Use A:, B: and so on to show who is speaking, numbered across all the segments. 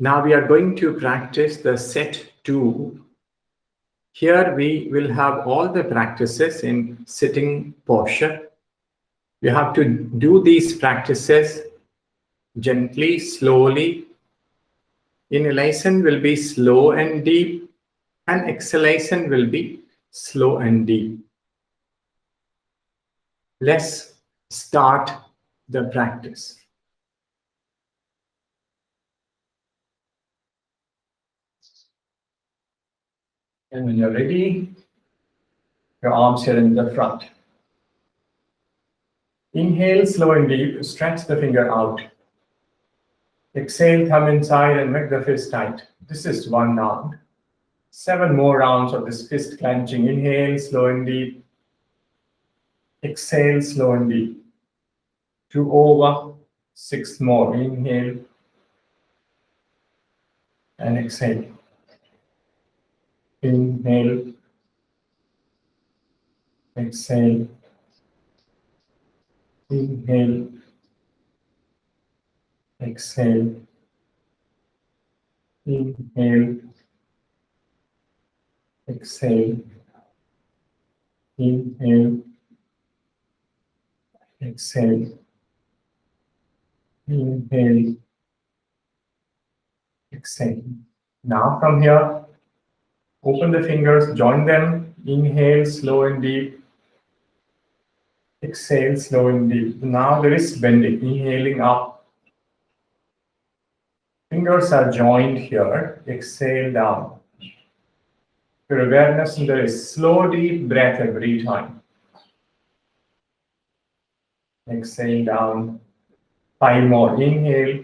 A: Now we are going to practice the Set-2. Here we will have all the practices in sitting posture. You have to do these practices gently, slowly. Inhalation will be slow and deep, and exhalation will be slow and deep. Let's start the practice. And when you're ready, your arms here in the front. Inhale, slow and deep, stretch the finger out. Exhale, thumb inside and make the fist tight. This is 1 round. 7 more rounds of this fist clenching. Inhale, slow and deep. Exhale, slow and deep. 2 over, 6 more. Inhale and exhale. Inhale, exhale. Inhale, exhale. Inhale, exhale. Inhale, exhale. Inhale, exhale. Now from here, open the fingers, join them. Inhale, slow and deep. Exhale, slow and deep. Now the wrist bending, inhaling up. Fingers are joined here. Exhale down. Your awareness in the wrist. Slow, deep breath every time. Exhale down. 5 more. Inhale.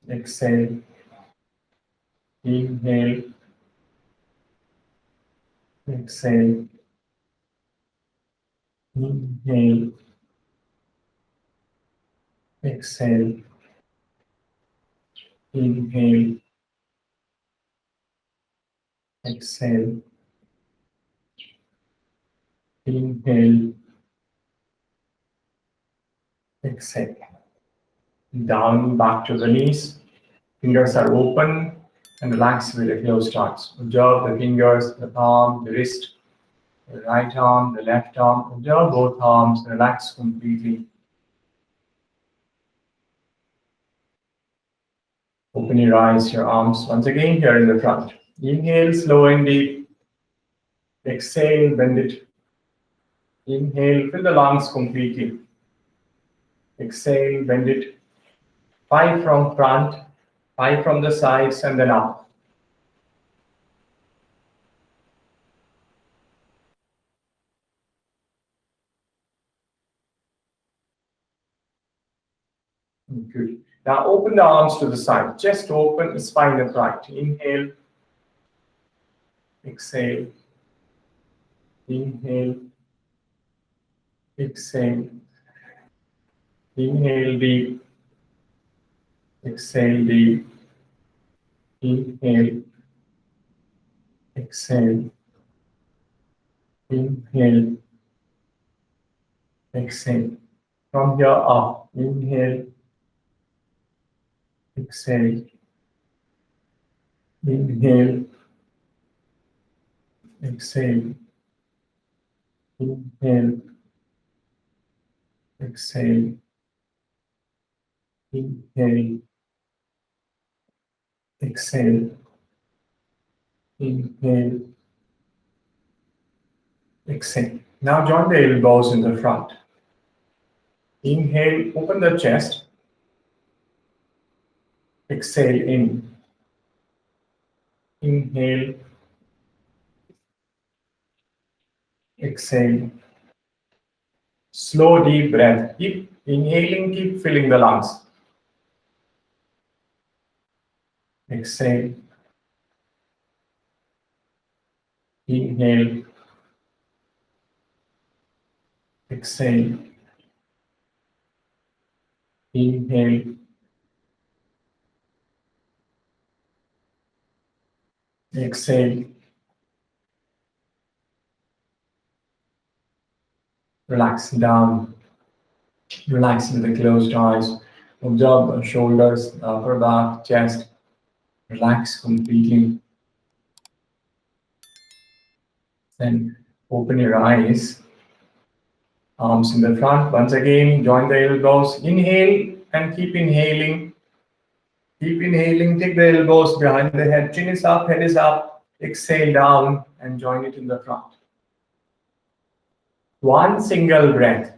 A: Exhale. Inhale. Exhale. Inhale. Exhale. Inhale. Exhale. Inhale. Exhale. Down, back to the knees. Fingers are open and relax with the closed eyes. Observe the fingers, the palm, the wrist, the right arm, the left arm. Observe both arms, relax completely. Open your eyes, your arms once again here in the front. Inhale, slow and deep. Exhale, bend it. Inhale, fill the lungs completely. Exhale, bend it. 5 from front, 5 from the sides, and then up. Good. Now open the arms to the side. Chest open, spine upright. Inhale. Exhale. Inhale. Exhale. Inhale deep. Exhale deep. Inhale. Exhale. Inhale. Exhale. From here up. Inhale. Exhale. Inhale. Exhale. Inhale. Exhale. Inhale. Exhale. Inhale. Exhale. Now join the elbows in the front. Inhale, open the chest. Exhale in. Inhale. Exhale. Slow, deep breath. Keep inhaling, keep filling the lungs. Exhale. Inhale. Exhale. Inhale. Exhale. Relax down. Relax with the closed eyes. Observe the shoulders, upper back, chest. Relax completely. Then open your eyes. Arms in the front. Once again, join the elbows. Inhale and keep inhaling. Keep inhaling. Take the elbows behind the head. Chin is up, head is up. Exhale down and join it in the front. One single breath.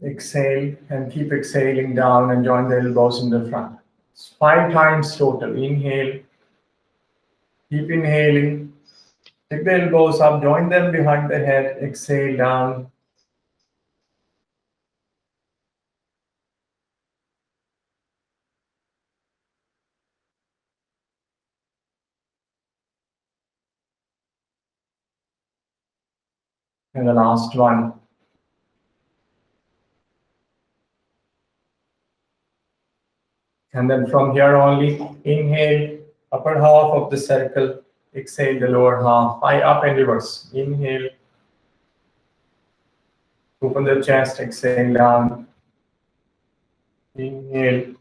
A: Exhale and keep exhaling down and join the elbows in the front. It's 5 times total. Inhale. Keep inhaling. Take the elbows up, join them behind the head. Exhale down. And the last one. And then from here only, inhale, upper half of the circle. Exhale, the lower half. 5 up and reverse. Inhale. Open the chest, exhale down. Inhale.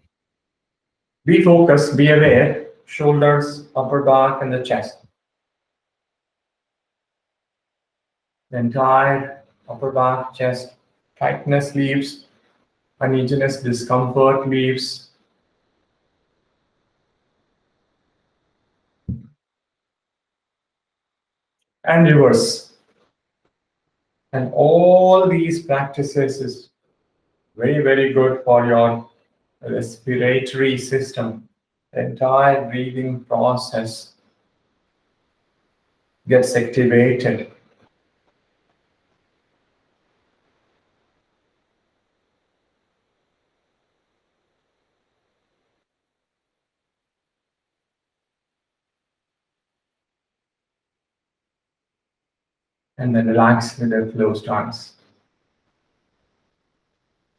A: Be focused, be aware. Shoulders, upper back, and the chest. The entire upper back, chest, tightness leaves, uneasiness, discomfort leaves. And reverse. And all these practices is very, very good for your respiratory system. The entire breathing process gets activated. And then relax with the closed eyes.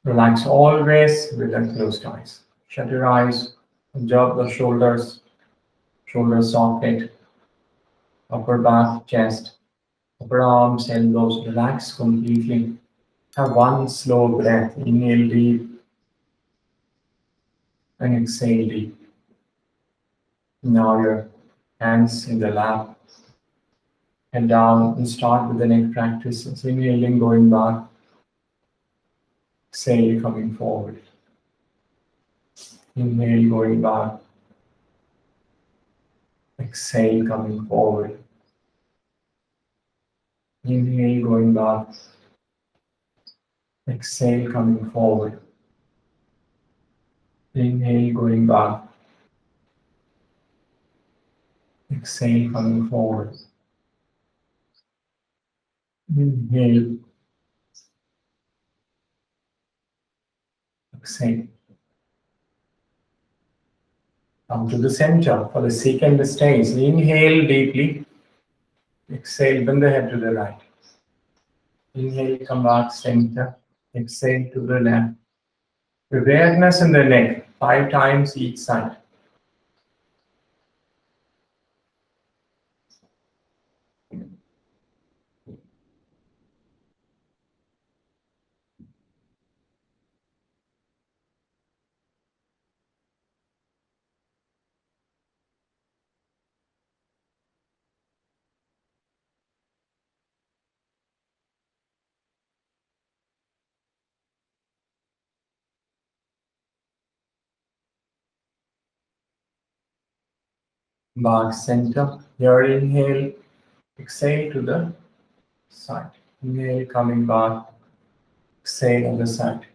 A: Relax always with the closed eyes. Shut your eyes, observe the shoulders, shoulder socket, upper back, chest, upper arms, elbows. Relax completely. Have one slow breath. Inhale deep and exhale deep. Now your hands in the lap and down and start with the neck practice. So inhaling, going back, exhale, coming forward. Inhale, going back, exhale, coming forward. Inhale, going back, exhale, coming forward. Inhale, going back, exhale, coming forward. Inhale, exhale. Come to the center for the second stage. Inhale deeply. Exhale, bend the head to the right. Inhale, come back, center. Exhale to the left. Awareness in the neck, 5 times each side. Back, center. Here, inhale. Exhale to the side. Inhale, coming back. Exhale on the side.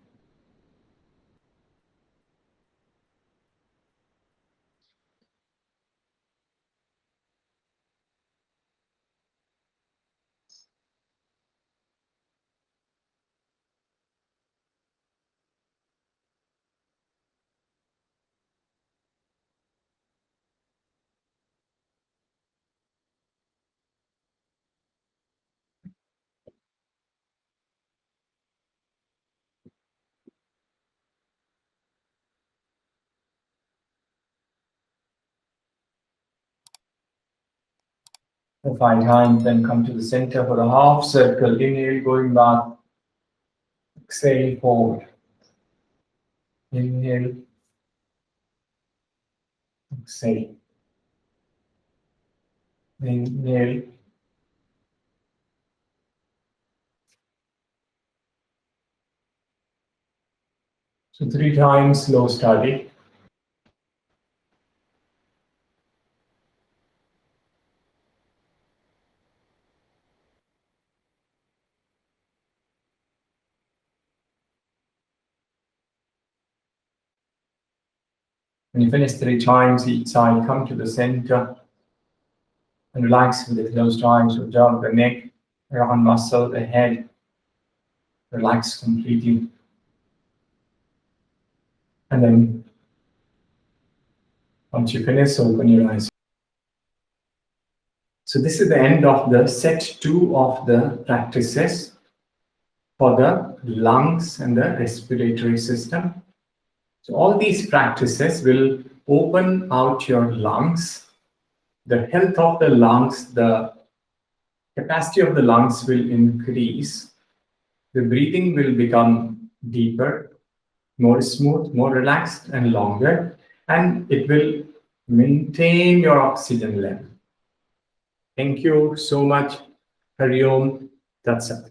A: The 5 times, then come to the center for the half circle. Inhale, going back. Exhale forward. Inhale. Exhale. Inhale. So 3 times slow starting. When you finish 3 times each side, come to the center and relax with the closed eyes, or down the neck, round muscle, the head. Relax completely. And then once you finish, open your eyes. So this is the end of the set 2 of the practices for the lungs and the respiratory system. So all these practices will open out your lungs. The health of the lungs, the capacity of the lungs will increase. The breathing will become deeper, more smooth, more relaxed and longer, and it will maintain your oxygen level. Thank you so much. Hari Om. Tat Sat.